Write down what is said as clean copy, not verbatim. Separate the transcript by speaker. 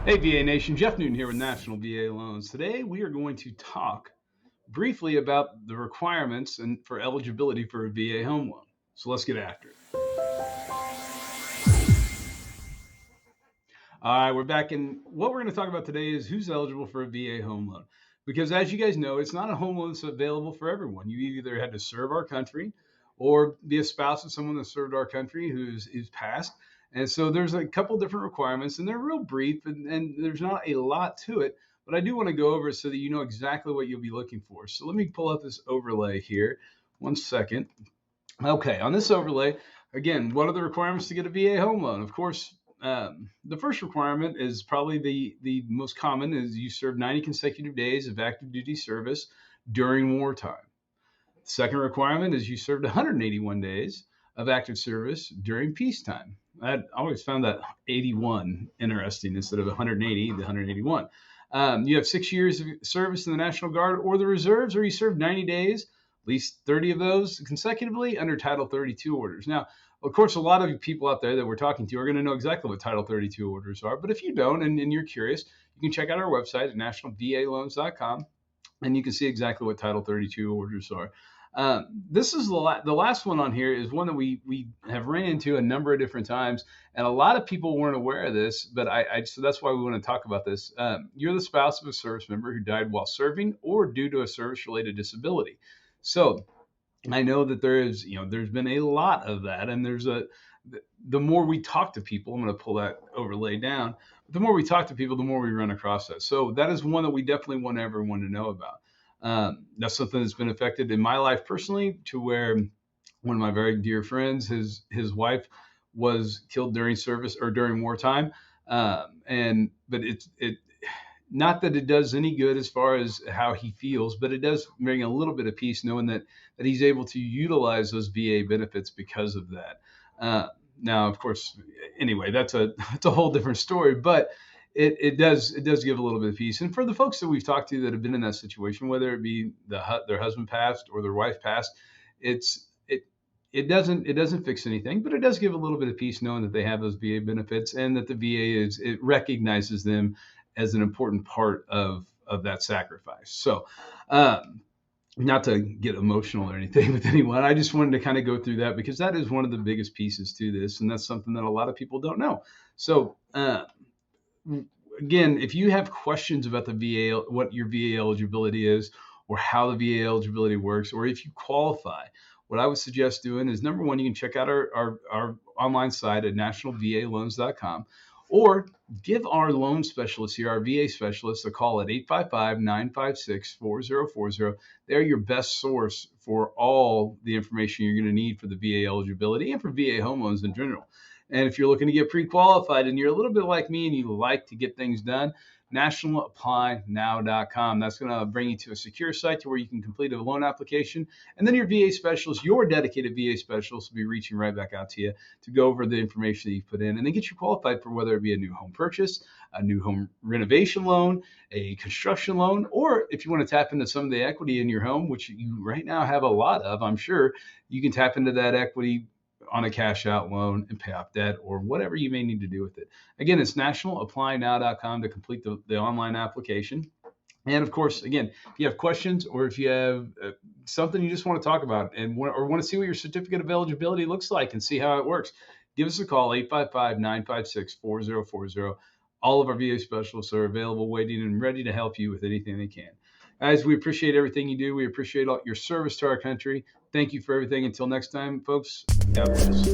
Speaker 1: Hey, VA Nation, Jeff Newton here with National VA Loans. Today we are going to talk briefly about the requirements and for eligibility for a VA home loan. So let's get after it. All right, we're back, and what we're going to talk about today is who's eligible for a VA home loan. Because as you guys know, it's not a home loan that's available for everyone. You either had to serve our country or be a spouse of someone that served our country who's passed. And so there's a couple different requirements, and they're real brief, and there's not a lot to it. But I do want to go over it so that you know exactly what you'll be looking for. So let me pull up this overlay here. 1 second. Okay, on this overlay, again, what are the requirements to get a VA home loan? Of course, the first requirement is probably the most common is you serve 90 consecutive days of active duty service during wartime. The second requirement is you served 181 days of active service during peacetime. I always found that 81 interesting instead of 180, the 181. You have 6 years of service in the National Guard or the Reserves, or you served 90 days, at least 30 of those consecutively under Title 32 orders. Now, of course, a lot of people out there that we're talking to are going to know exactly what Title 32 orders are. But if you don't and you're curious, you can check out our website at nationalvaloans.com, and you can see exactly what Title 32 orders are. This is the last one on here is one that we have ran into a number of different times, and a lot of people weren't aware of this, but so that's why we want to talk about this. You're the spouse of a service member who died while serving or due to a service-related disability. So I know that there's been a lot of that, and the more we talk to people, I'm going to pull that overlay down. The more we talk to people, the more we run across that. So that is one that we definitely want everyone to know about. That's something that's been affected in my life personally, to where one of my very dear friends, his wife was killed during service or during wartime. But it not that it does any good as far as how he feels, but it does bring a little bit of peace knowing that he's able to utilize those VA benefits because of that. Now, of course, anyway, that's a whole different story, but it does give a little bit of peace. And for the folks that we've talked to that have been in that situation, whether it be their husband passed or their wife passed, it doesn't fix anything, but it does give a little bit of peace knowing that they have those VA benefits and that the VA it recognizes them as an important part of that sacrifice. So, not to get emotional or anything with anyone, I just wanted to kind of go through that because that is one of the biggest pieces to this, and that's something that a lot of people don't know. So, again, if you have questions about the VA, what your VA eligibility is, or how the VA eligibility works, or if you qualify, what I would suggest doing is, number one, you can check out our online site at nationalvaloans.com, or give our loan specialist here, our VA specialist, a call at 855-956-4040. They're your best source for all the information you're going to need for the VA eligibility and for VA home loans in general. And if you're looking to get pre-qualified and you're a little bit like me and you like to get things done, nationalapplynow.com. That's going to bring you to a secure site to where you can complete a loan application. And then your VA specialist, your dedicated VA specialist, will be reaching right back out to you to go over the information that you put in and then get you qualified for whether it be a new home purchase, a new home renovation loan, a construction loan, or if you want to tap into some of the equity in your home, which you right now have a lot of, I'm sure, you can tap into that equity on a cash out loan and pay off debt or whatever you may need to do with it. Again, it's nationalapplynow.com to complete the online application. And of course, again, if you have questions or if you have something you just want to talk about or want to see what your certificate of eligibility looks like and see how it works, give us a call, 855-956-4040. All of our VA specialists are available, waiting and ready to help you with anything they can. Guys, we appreciate everything you do. We appreciate all your service to our country. Thank you for everything. Until next time, folks, God bless.